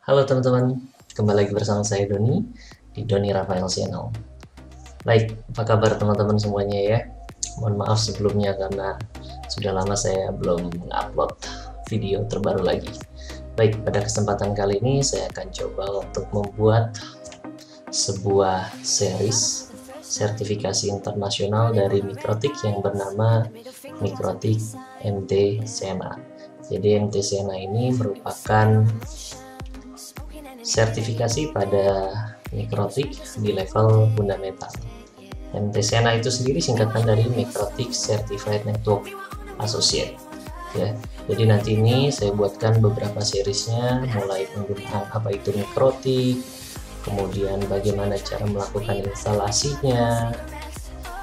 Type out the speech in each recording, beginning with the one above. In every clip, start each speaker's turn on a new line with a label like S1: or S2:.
S1: Halo teman-teman, kembali lagi bersama saya Doni di Doni Rafael Channel. Baik, apa kabar teman-teman semuanya ya? Mohon maaf sebelumnya karena sudah lama saya belum upload video terbaru lagi. Baik, pada kesempatan kali ini saya akan coba untuk membuat sebuah series sertifikasi internasional dari Mikrotik yang bernama Mikrotik MT Sena. Jadi MT Sena ini merupakan sertifikasi pada Mikrotik di level fundamental. MT Sena itu sendiri singkatan dari Mikrotik Certified Network Associate. Ya, jadi nanti ini saya buatkan beberapa seriesnya, mulai menggunakan apa itu Mikrotik, kemudian bagaimana cara melakukan instalasinya,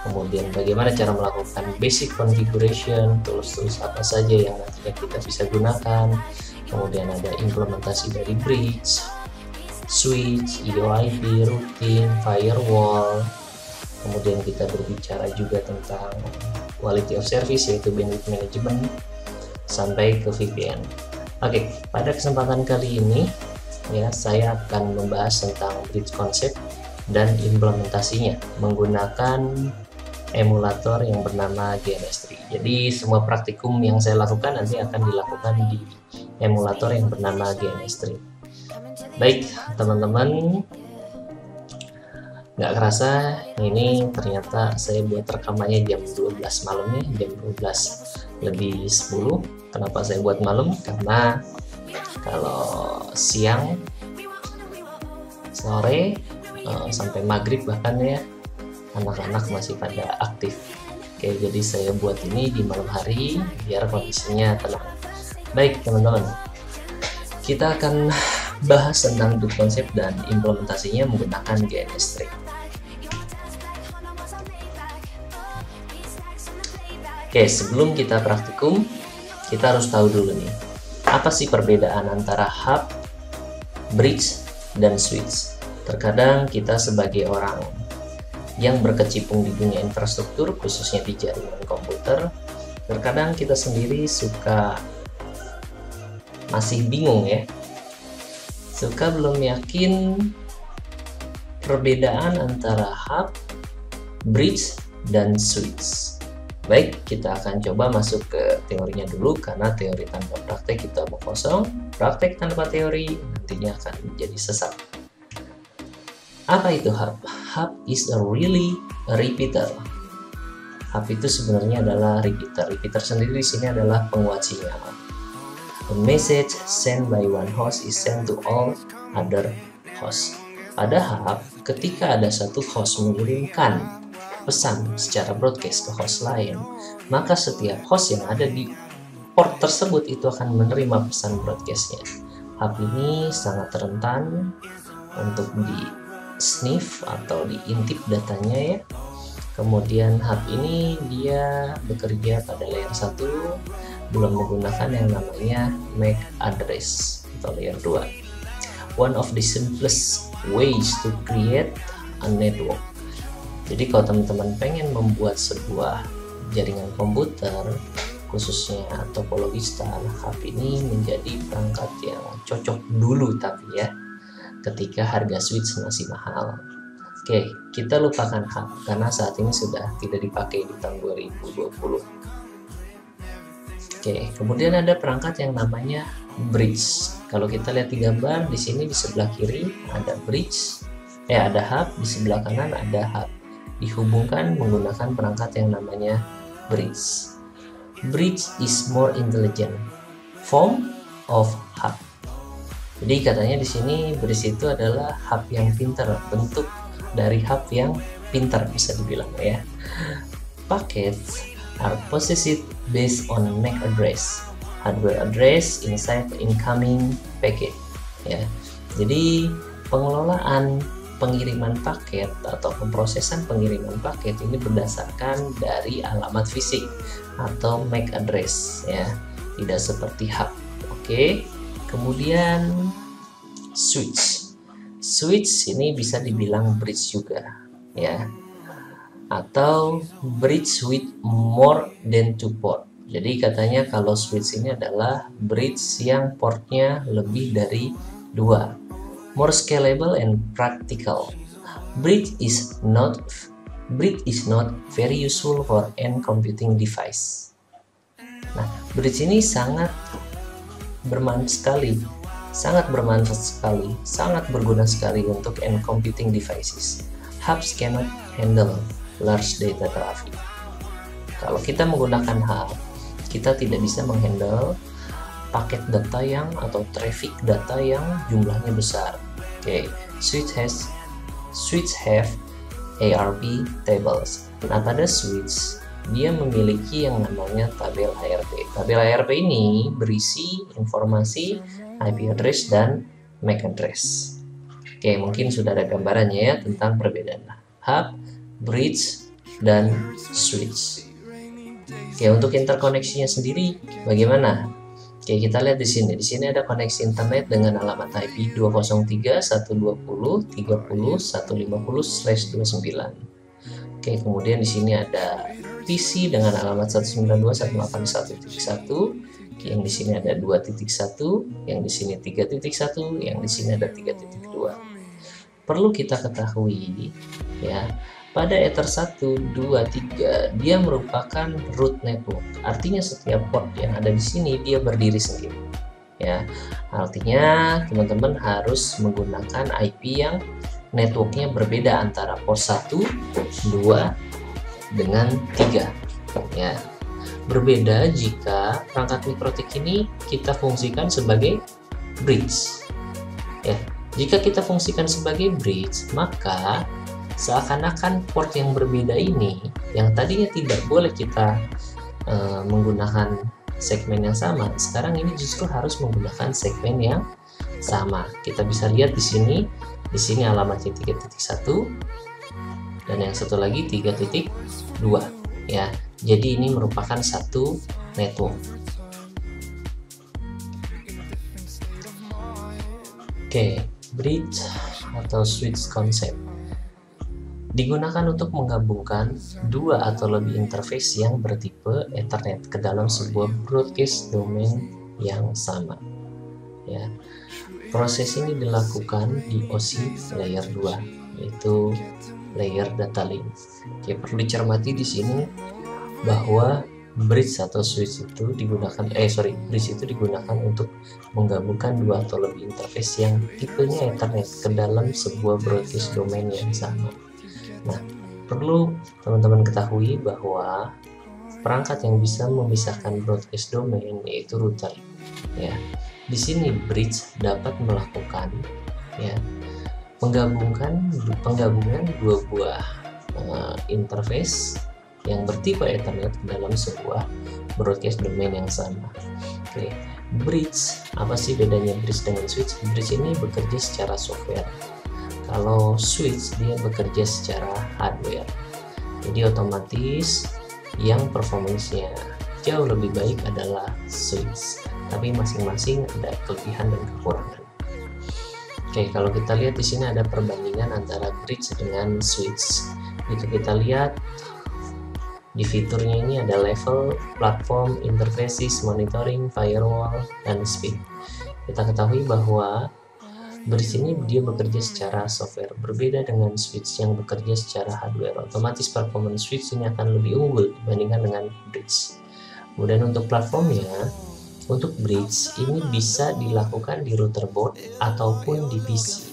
S1: kemudian bagaimana cara melakukan basic configuration, tools-tools apa saja yang nantinya kita bisa gunakan, kemudian ada implementasi dari bridge, switch, EOIP, routing, firewall, kemudian kita berbicara juga tentang quality of service yaitu bandwidth management sampai ke VPN. Oke, pada kesempatan kali ini ya saya akan membahas tentang bridge concept dan implementasinya menggunakan emulator yang bernama GNS3. Jadi semua praktikum yang saya lakukan nanti akan dilakukan di emulator yang bernama GNS3. Baik teman-teman, nggak kerasa ini ternyata saya buat rekamannya jam 12 malam ya, jam 12 lebih 10. Kenapa saya buat malam? Karena kalau siang, sore, sampai maghrib bahkan ya, anak-anak masih pada aktif. Oke, jadi saya buat ini di malam hari biar kondisinya tenang. Baik teman-teman, kita akan bahas tentang bridge concept dan implementasinya menggunakan GNS3. Oke, sebelum kita praktikum, kita harus tahu dulu nih, apa sih perbedaan antara hub, bridge, dan switch. Terkadang kita sebagai orang yang berkecimpung di dunia infrastruktur, khususnya di jaringan komputer, terkadang kita sendiri suka masih bingung ya, suka belum yakin perbedaan antara hub, bridge, dan switch. Baik, kita akan coba masuk ke teorinya dulu karena teori tanpa praktek kita omong kosong, praktek tanpa teori nantinya akan menjadi sesat. Apa itu hub? Hub is a repeater. Hub itu sebenarnya adalah repeater. Repeater sendiri di sini adalah penguat sinyal. The message sent by one host is sent to all other hosts. Pada hub, ketika ada satu host mengirimkan pesan secara broadcast ke host lain, maka setiap host yang ada di port tersebut itu akan menerima pesan broadcastnya. Hub ini sangat rentan untuk di sniff atau diintip datanya ya. Kemudian hub ini dia bekerja pada layer 1, belum menggunakan yang namanya MAC address atau layer 2. One of the simplest ways to create a network. Jadi kalau teman-teman pengen membuat sebuah jaringan komputer, khususnya topologi star, hub ini menjadi perangkat yang cocok dulu tapi ya, ketika harga switch masih mahal. Oke, kita lupakan hub karena saat ini sudah tidak dipakai di tahun 2020. Oke, kemudian ada perangkat yang namanya bridge. Kalau kita lihat di gambar di sini di sebelah kiri ada bridge, ada hub, di sebelah kanan ada hub. Dihubungkan menggunakan perangkat yang namanya bridge. Bridge is more intelligent form of hub. Jadi katanya di sini bridge itu adalah hub yang pintar, bentuk dari hub yang pintar bisa dibilang ya. Packets are processed based on MAC address, hardware address inside the incoming packet ya. Jadi pengelolaan pengiriman paket atau pemrosesan pengiriman paket ini berdasarkan dari alamat fisik atau MAC address ya, tidak seperti hub. Oke. Kemudian switch. Switch ini bisa dibilang bridge juga ya, atau bridge with more than two port. Jadi katanya kalau switch ini adalah bridge yang portnya lebih dari 2. More scalable and practical. Bridge is not very useful for end computing device. Nah, bridge ini sangat bermanfaat sekali, sangat berguna sekali untuk end computing devices. Hubs cannot handle large data traffic. Kalau kita menggunakan hub, kita tidak bisa menghandle paket data atau traffic data yang jumlahnya besar. Oke, switch have ARP tables. Nah, pada switch dia memiliki yang namanya tabel ARP. Tabel ARP ini berisi informasi IP address dan MAC address. Oke, mungkin sudah ada gambarannya ya tentang perbedaan hub, bridge, dan switch. Oke, untuk interkoneksinya sendiri bagaimana? Oke, kita lihat di sini. Di sini ada koneksi internet dengan alamat IP 203.120.30.150/29. Oke, kemudian di sini ada PC dengan alamat 192.181.1, yang di sini ada 2.1, yang di sini 3.1, yang di sini ada 3.2. Perlu kita ketahui ya, pada Ether 1, 2, 3 dia merupakan root network. Artinya setiap port yang ada di sini dia berdiri sendiri. Ya, artinya teman-teman harus menggunakan IP yang networknya berbeda antara port 1, 2 dengan 3. Ya. Berbeda jika perangkat mikrotik ini kita fungsikan sebagai bridge. Ya, jika kita fungsikan sebagai bridge, maka seakan-akan port yang berbeda ini, yang tadinya tidak boleh kita menggunakan segmen yang sama, sekarang ini justru harus menggunakan segmen yang sama. Kita bisa lihat di sini alamatnya 3.1 dan yang satu lagi 3.2 ya. Jadi ini merupakan satu network. Oke, bridge atau switch concept digunakan untuk menggabungkan dua atau lebih interface yang bertipe Ethernet ke dalam sebuah broadcast domain yang sama. Ya, proses ini dilakukan di OSI layer 2, yaitu layer data link. Oke, perlu dicermati di sini bahwa bridge atau switch itu digunakan untuk menggabungkan dua atau lebih interface yang tipenya Ethernet ke dalam sebuah broadcast domain yang sama. Nah, perlu teman-teman ketahui bahwa perangkat yang bisa memisahkan broadcast domain yaitu router. Ya, di sini bridge dapat melakukan ya penggabungan dua buah interface yang bertipe Ethernet ke dalam sebuah broadcast domain yang sama. Oke, bridge, apa sih bedanya bridge dengan switch? Bridge ini bekerja secara software. Kalau switch dia bekerja secara hardware. Jadi otomatis yang performance-nya jauh lebih baik adalah switch. Tapi masing-masing ada kelebihan dan kekurangan. Oke, kalau kita lihat di sini ada perbandingan antara bridge dengan switch. Jika kita lihat di fiturnya ini ada level, platform, interfaces, monitoring, firewall, dan speed. Kita ketahui bahwa bridge ini dia bekerja secara software, berbeda dengan switch yang bekerja secara hardware. Otomatis performance switch ini akan lebih unggul dibandingkan dengan bridge. Kemudian untuk platformnya, untuk bridge ini bisa dilakukan di router board ataupun di PC.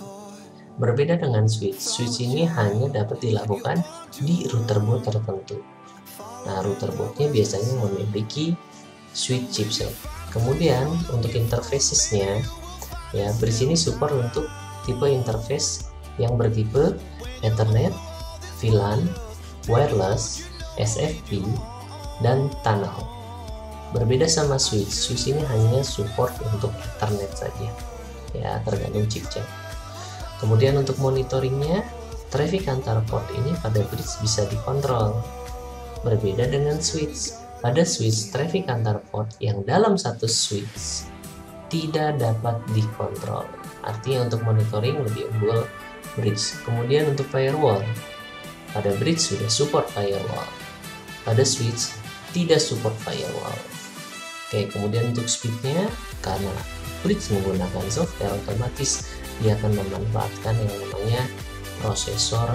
S1: Berbeda dengan switch ini hanya dapat dilakukan di router board tertentu. Nah, router boardnya biasanya memiliki switch chipset. Kemudian untuk interfacesnya, ya, bridge ini support untuk tipe interface yang bertipe Ethernet, VLAN, wireless, SFP, dan tunnel. Berbeda sama switch ini hanya support untuk Ethernet saja, ya, tergantung chipset. Kemudian untuk monitoringnya, traffic antar port ini pada bridge bisa dikontrol. Berbeda dengan switch, pada switch traffic antar port yang dalam satu switch tidak dapat dikontrol. Artinya untuk monitoring lebih unggul bridge. Kemudian untuk firewall, pada bridge sudah support firewall, pada switch tidak support firewall. Oke, kemudian untuk speednya, karena bridge menggunakan software, otomatis dia akan memanfaatkan yang namanya prosesor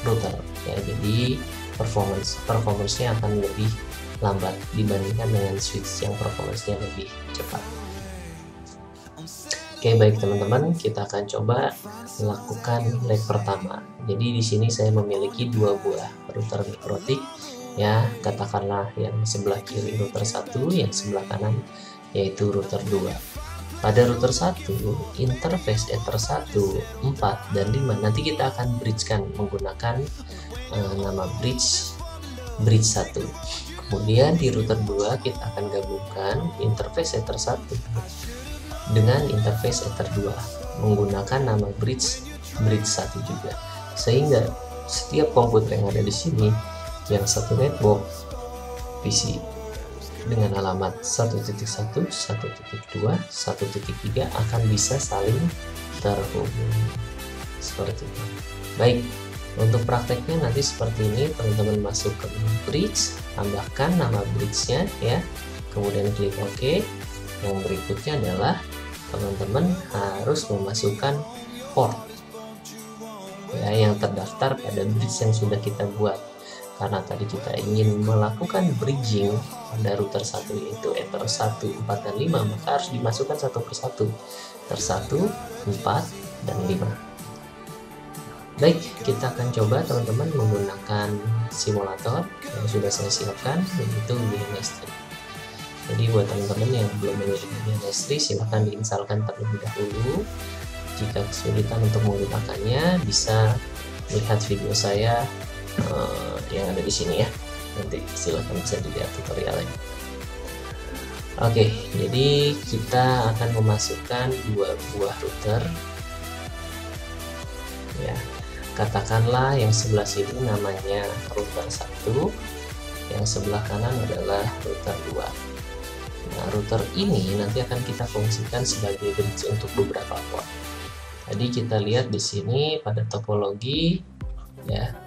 S1: router ya. Jadi performance-nya akan lebih lambat dibandingkan dengan switch yang performance-nya lebih cepat. Oke, baik teman-teman, kita akan coba melakukan leg pertama. Jadi di sini saya memiliki dua buah router mikrotik ya, katakanlah yang sebelah kiri router 1, yang sebelah kanan yaitu router 2. Pada router 1, interface Ether 1, 4, dan 5 nanti kita akan bridge-kan menggunakan nama bridge 1. Kemudian di router 2 kita akan gabungkan interface Ether 1 dengan interface Ether 2 menggunakan nama bridge 1 juga, sehingga setiap komputer yang ada di sini yang satu network PC dengan alamat 1.1, 1.2, 1.3 akan bisa saling terhubung seperti itu. Baik, untuk prakteknya nanti seperti ini, teman-teman masuk ke bridge, tambahkan nama bridge-nya ya, kemudian klik OK. Yang berikutnya adalah teman-teman harus memasukkan port ya yang terdaftar pada bridge yang sudah kita buat. Karena tadi kita ingin melakukan bridging pada router 1 yaitu Ether 1, 4, dan 5, maka harus dimasukkan satu persatu. Ether 1, 4, dan 5. Baik, kita akan coba teman-teman menggunakan simulator yang sudah saya siapkan, yaitu Dynastry. Jadi buat teman-teman yang belum memiliki Dynastry, silahkan diinstalkan terlebih dahulu. Jika kesulitan untuk menggunakannya, bisa lihat video saya yang ada di sini ya. Nanti silahkan bisa dilihat tutorialnya. Oke, jadi kita akan memasukkan dua buah router ya. Katakanlah yang sebelah sini namanya router 1, yang sebelah kanan adalah router 2. Nah, router ini nanti akan kita fungsikan sebagai bridge untuk beberapa port. Tadi kita lihat di sini pada topologi ya.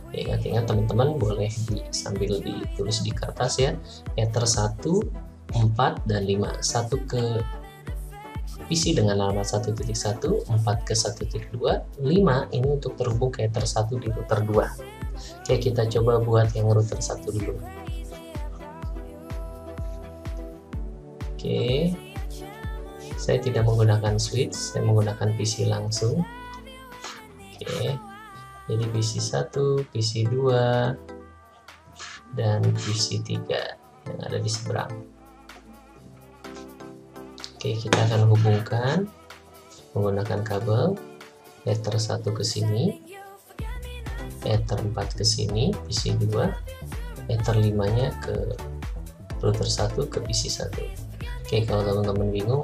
S1: Ingat-ingat teman-teman, boleh sambil ditulis di kertas ya. Ether 1, 4, dan 5. Satu ke PC dengan alamat 1.1, 4 ke 1.2, 5 ini untuk terhubung ke Ether 1 di router 2. Oke, kita coba buat yang router 1 dulu. Oke, saya tidak menggunakan switch, saya menggunakan PC langsung. Oke, jadi PC 1, PC 2, dan PC 3 yang ada di seberang. Oke, kita akan hubungkan menggunakan kabel Ether 1 ke sini, Ether 4 ke sini, PC 2, Ether 5-nya ke router 1 ke PC 1. Oke, kalau teman-teman bingung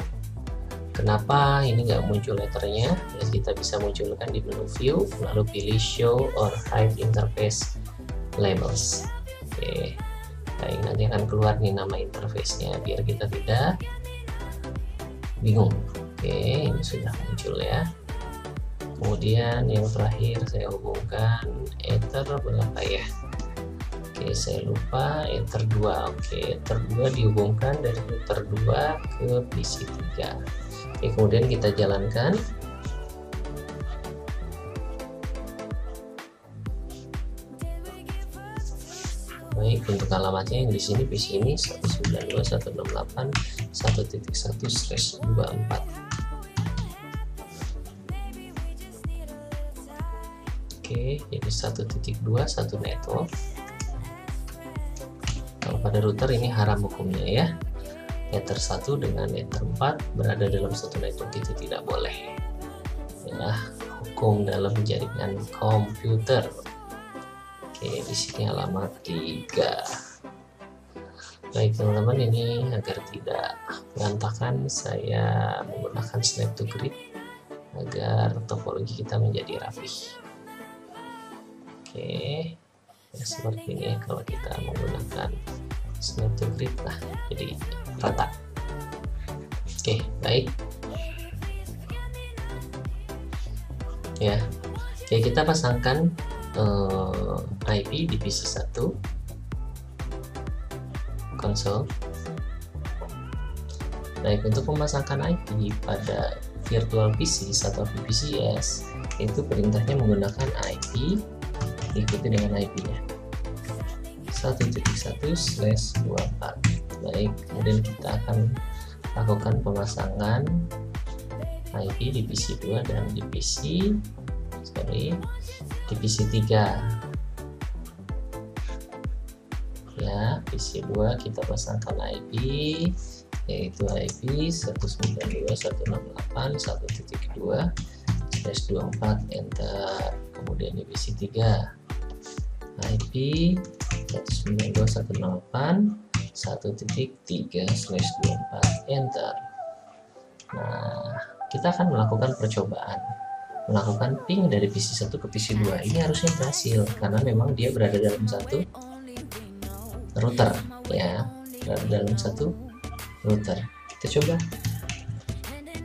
S1: kenapa ini nggak muncul letternya, ya kita bisa munculkan di menu view, lalu pilih show or hide interface labels. Oke, baik, nanti akan keluar nih nama interface-nya biar kita tidak bingung. Oke, ini sudah muncul ya. Kemudian yang terakhir saya hubungkan Ether berapa ya? Oke, saya lupa, Ether 2. Oke, Ether 2 dihubungkan dari router 2 ke PC 3. Oke, kemudian kita jalankan. Baik, untuk alamatnya yang di sini PC ini 192.168.1.1/24. Oke, jadi 1.2 satu network. Kalau pada router ini haram hukumnya ya. Ether 1 dengan Ether 4 berada dalam satu network itu tidak boleh. Ya, hukum dalam jaringan komputer. Oke, di sini alamat 3. Baik teman-teman, ini agar tidak berantakan saya menggunakan snap to grid agar topologi kita menjadi rapi. Oke, ya seperti ini kalau kita menggunakan snap to grid, nah jadi rata. Oke, baik ya. Oke, kita pasangkan IP di PC 1 konsol. Baik, untuk memasangkan IP pada virtual PCs atau VPCS itu perintahnya menggunakan IP diikuti dengan IP-nya 1.1/24. Baik, kemudian kita akan lakukan pemasangan IP di PC 2 dan di PC 3 ya. PC 2 kita pasangkan IP, yaitu IP 192.168.1.2/24, enter. Kemudian di PC 3 IP 192.168.1.3/24, enter. Nah, kita akan melakukan percobaan melakukan ping dari PC 1 ke PC 2. Ini harusnya berhasil karena memang dia berada dalam satu router ya, berada dalam satu router. Kita coba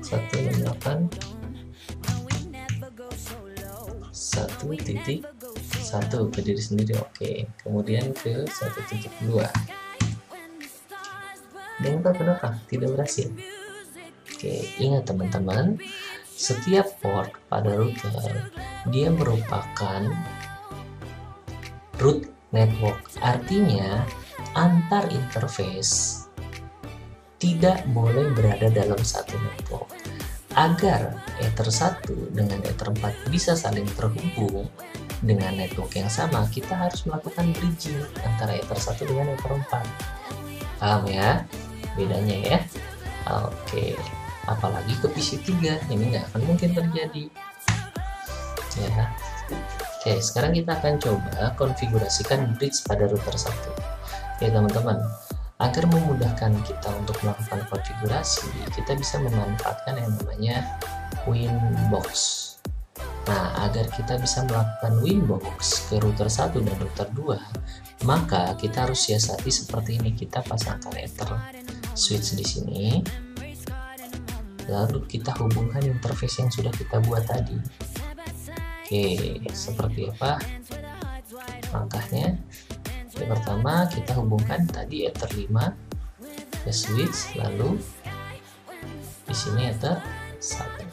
S1: 168.1.1 ke diri sendiri, oke. Kemudian ke 1.2. Dan kenapa tidak berhasil? Oke, ingat teman-teman, setiap port pada router dia merupakan root network, artinya antar interface tidak boleh berada dalam satu network. Agar Ether 1 dengan Ether 4 bisa saling terhubung dengan network yang sama, kita harus melakukan bridging antara Ether 1 dengan Ether 4. Paham ya bedanya ya? Oke. Apalagi ke PC 3 ini nggak akan mungkin terjadi ya. Oke, sekarang kita akan coba konfigurasikan bridge pada router 1 ya teman-teman. Agar memudahkan kita untuk melakukan konfigurasi, kita bisa memanfaatkan yang namanya Winbox. Nah, agar kita bisa melakukan Winbox ke router 1 dan router 2, maka kita harus siasati seperti ini. Kita pasangkan Ether switch di sini, lalu kita hubungkan interface yang sudah kita buat tadi. Oke, seperti apa langkahnya? Yang pertama, kita hubungkan tadi Ether 5 ke switch, lalu di sini Ether 1.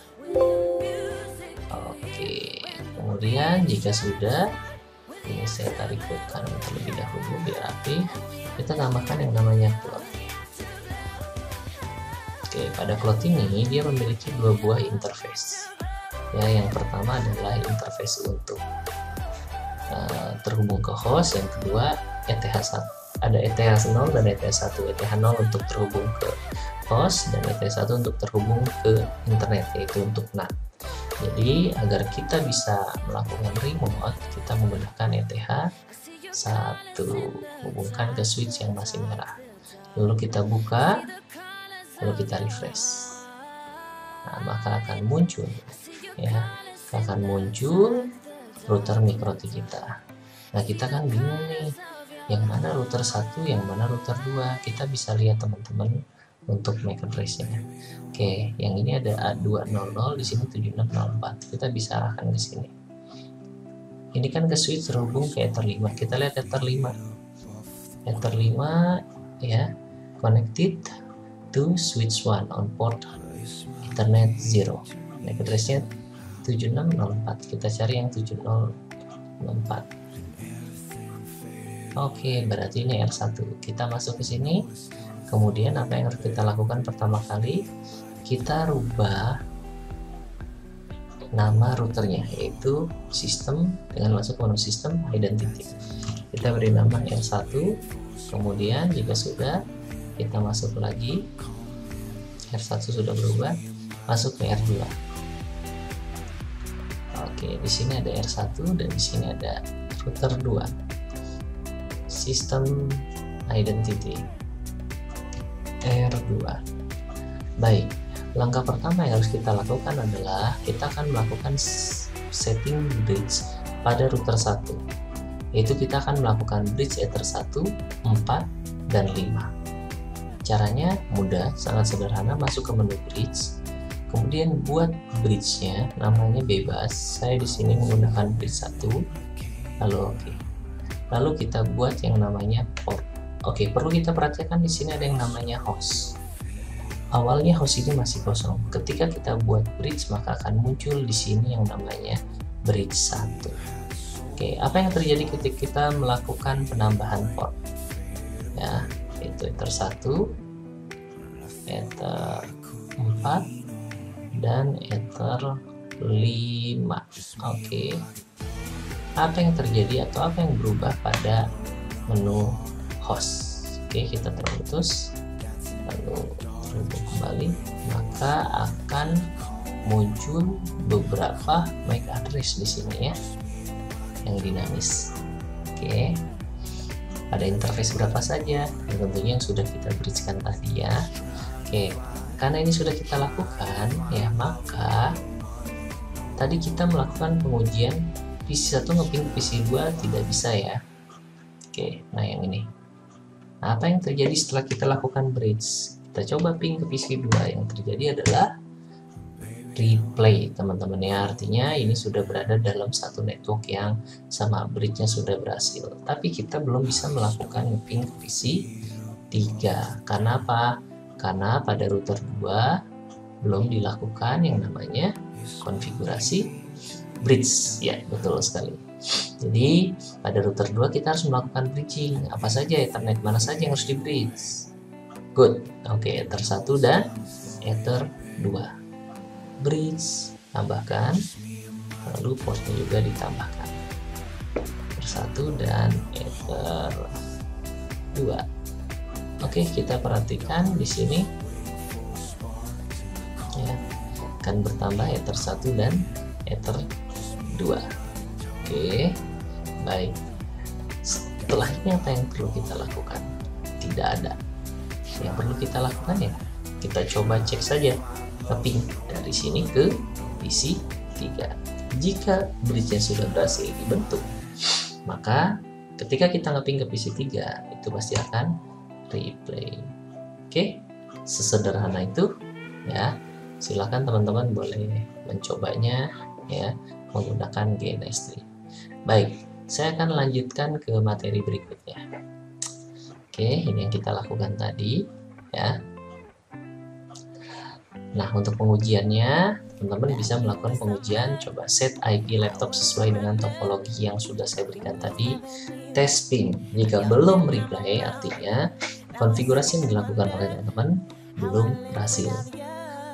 S1: Oke, kemudian jika sudah, ini saya tarik ke kanan terlebih dahulu biar rapi. Kita tambahkan yang namanya cloud. Oke, pada cloud ini dia memiliki dua buah interface. Ya, yang pertama adalah interface untuk terhubung ke host, yang kedua ETH1. Ada ETH0 dan ETH1. ETH0 untuk terhubung ke host dan ETH1 untuk terhubung ke internet, yaitu untuk NAT. Jadi agar kita bisa melakukan remote, kita menggunakan ETH1, hubungkan ke switch yang masih merah. Lalu kita buka, lalu kita refresh. Nah, maka akan muncul router MikroTik kita. Nah, kita kan bingung nih, yang mana router 1, yang mana router 2. Kita bisa lihat teman-teman untuk MAC address-nya. Oke, yang ini ada A200, di sini 7604. Kita bisa arahkan ke sini. Ini kan ke switch terhubung ke Ether 5. Kita lihat Ether 5. Ether 5 ya, connected to switch 1 on port Ethernet 0. MAC address-nya 7604. Kita cari yang 7004. Oke, berarti ini R1. Kita masuk ke sini. Kemudian apa yang harus kita lakukan pertama kali? Kita rubah nama routernya, yaitu sistem, dengan masuk menu sistem identity. Kita beri nama R1. Kemudian jika sudah, kita masuk lagi. R1 sudah berubah, masuk ke R2. Oke, di sini ada R1 dan di sini ada router 2. Sistem identity R2. Baik, langkah pertama yang harus kita lakukan adalah kita akan melakukan setting bridge pada router 1, yaitu kita akan melakukan bridge Ether 1, 4, dan 5. Caranya mudah, sangat sederhana. Masuk ke menu bridge, kemudian buat bridge-nya namanya bebas. Saya di sini menggunakan bridge 1, lalu oke. Lalu kita buat yang namanya port. Oke, perlu kita perhatikan di sini ada yang namanya host. awalnya host ini masih kosong. Ketika kita buat bridge, maka akan muncul di sini yang namanya bridge 1. Oke, apa yang terjadi ketika kita melakukan penambahan port? Ya, itu ether 1, ether 4, dan ether 5. Oke. Apa yang terjadi atau apa yang berubah pada menu host? Oke, kita terputus, lalu terhubung kembali, maka akan muncul beberapa MAC address di sini ya, yang dinamis. Oke, ada interface berapa saja? Dan tentunya yang sudah kita bridgekan tadi ya. Oke, karena ini sudah kita lakukan ya, maka tadi kita melakukan pengujian PC1 ngeping PC2 tidak bisa ya. Oke, nah yang ini. Nah, apa yang terjadi setelah kita lakukan bridge? Kita coba ping ke PC2. Yang terjadi adalah replay, teman-teman ya. Artinya ini sudah berada dalam satu network yang sama, bridge-nya sudah berhasil. Tapi kita belum bisa melakukan ngeping ke PC3. Karena apa? Karena pada router 2 belum dilakukan yang namanya konfigurasi bridge ya, betul sekali. Jadi pada router 2 kita harus melakukan bridging. Apa saja, Ethernet mana saja yang harus di bridge? Good. Oke, ether 1 dan ether 2. Bridge, tambahkan, lalu portnya juga ditambahkan. Ether 1 dan ether 2. Oke, kita perhatikan di sini ya, akan bertambah ether 1 dan ether 2. Oke, baik. Setelah ini apa yang perlu kita lakukan? Tidak ada. Yang perlu kita lakukan ya, kita coba cek saja ngeping dari sini ke PC 3. Jika bridge-nya sudah berhasil dibentuk, maka ketika kita ngeping ke PC 3 itu pasti akan replay. Oke, sesederhana itu ya. Silakan teman-teman boleh mencobanya ya menggunakan GNS3. Baik, saya akan lanjutkan ke materi berikutnya. Oke, ini yang kita lakukan tadi ya. Nah, untuk pengujiannya teman-teman bisa melakukan pengujian, coba set IP laptop sesuai dengan topologi yang sudah saya berikan tadi, tes ping. Jika belum replay, artinya konfigurasi yang dilakukan oleh teman-teman belum berhasil.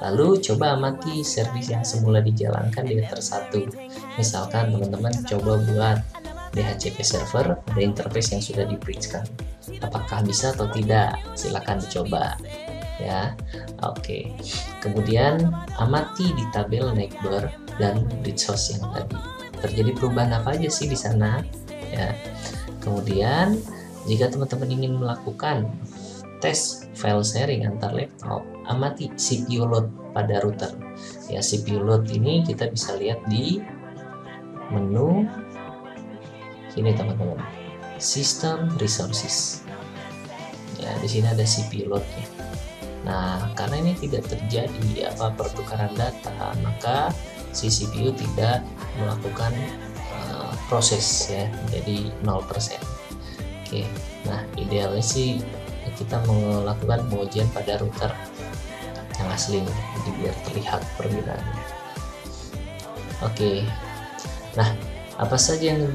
S1: Lalu coba amati servis yang semula dijalankan di ether 1. Misalkan teman-teman coba buat DHCP server, ada interface yang sudah di-bridgekan. Apakah bisa atau tidak? Silakan dicoba ya. Oke. Kemudian amati di tabel neighbor dan bridge host yang tadi. Terjadi perubahan apa aja sih di sana? Ya. Kemudian jika teman-teman ingin melakukan tes file sharing antar laptop, amati CPU load pada router. Ya, CPU load ini kita bisa lihat di menu sini teman-teman. System resources. Ya, di sini ada CPU load-nya. Nah, karena ini tidak terjadi pertukaran data, maka si CPU tidak melakukan proses ya, menjadi 0%. Oke. Nah, idealnya sih kita melakukan pengujian pada router yang asli, jadi biar terlihat perbedaannya. Oke, nah apa saja yang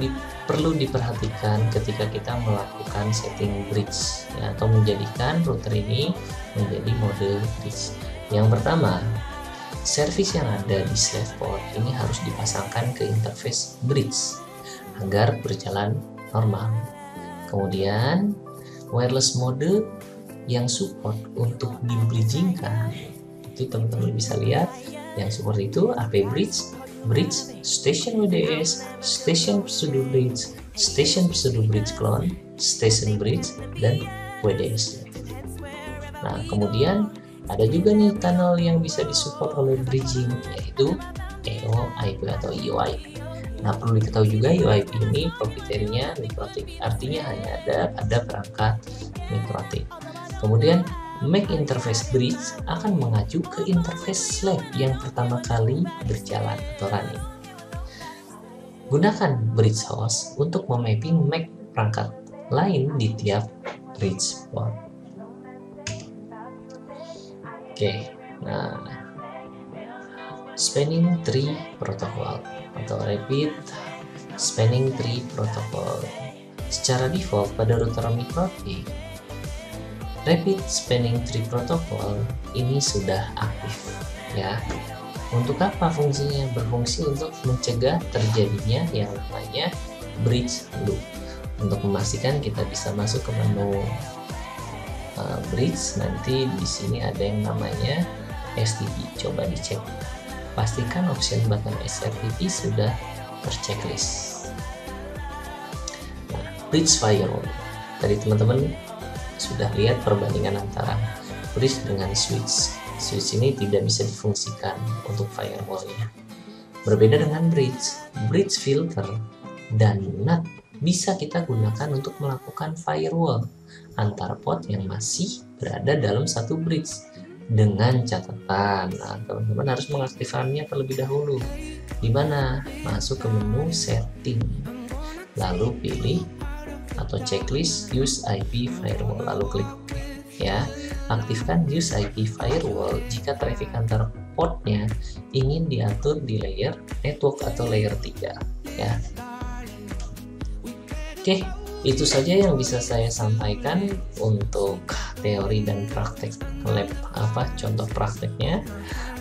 S1: perlu diperhatikan ketika kita melakukan setting bridge ya, atau menjadikan router ini menjadi mode bridge? Yang pertama, service yang ada di slave port ini harus dipasangkan ke interface bridge agar berjalan normal. Kemudian wireless mode yang support untuk di-bridgingkan itu teman-teman bisa lihat yang seperti itu: AP bridge, bridge, station WDS, station pseudo bridge, station pseudo bridge clone, station bridge, dan WDS. Nah, kemudian ada juga nih tunnel yang bisa disupport oleh bridging, yaitu EOIP atau EOIP. Nah, perlu diketahui juga EOIP ini proprietorinya MikroTik, artinya hanya ada pada perangkat MikroTik. Kemudian MAC interface bridge akan mengacu ke interface slave yang pertama kali berjalan atau running. Gunakan bridge host untuk memapping MAC perangkat lain di tiap bridge port. Oke, nah spanning tree protocol atau rapid spanning tree protocol. Secara default pada router microtik, rapid spanning tree protocol ini sudah aktif ya. Untuk apa fungsinya? Berfungsi untuk mencegah terjadinya yang namanya bridge loop. Untuk memastikan kita bisa masuk ke menu bridge, nanti di sini ada yang namanya STP. Coba dicek. Pastikan option button SFTP sudah terchecklist. Nah, bridge firewall. Tadi teman-teman sudah lihat perbandingan antara bridge dengan switch. Switch ini tidak bisa difungsikan untuk firewall-nya. Berbeda dengan bridge filter dan NAT bisa kita gunakan untuk melakukan firewall antar port yang masih berada dalam satu bridge. Dengan catatan, nah, teman-teman harus mengaktifkannya terlebih dahulu. Di mana? Masuk ke menu setting, lalu pilih atau checklist use IP firewall, lalu klik ya. Aktifkan use IP firewall jika traffic antar portnya ingin diatur di layer network atau layer 3 ya. Oke, itu saja yang bisa saya sampaikan untuk teori dan praktek lab contoh prakteknya.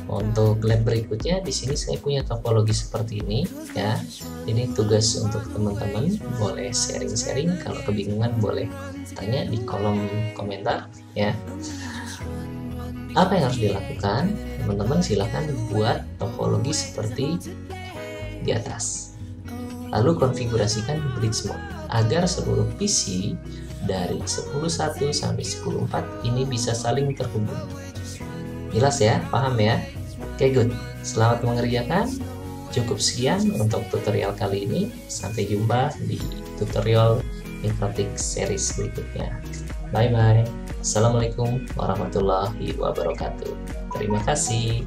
S1: Untuk lab berikutnya di sini saya punya topologi seperti ini ya. Ini tugas untuk teman-teman, boleh sharing-sharing, kalau kebingungan boleh tanya di kolom komentar ya. Apa yang harus dilakukan? Teman-teman silahkan buat topologi seperti di atas. Lalu konfigurasikan bridge mode agar seluruh PC dari 10.1 sampai 10.4 ini bisa saling terhubung. Jelas ya? Paham ya? Oke, good. Selamat mengerjakan. Cukup sekian untuk tutorial kali ini. Sampai jumpa di tutorial microtik series berikutnya. Bye-bye. Assalamualaikum warahmatullahi wabarakatuh. Terima kasih.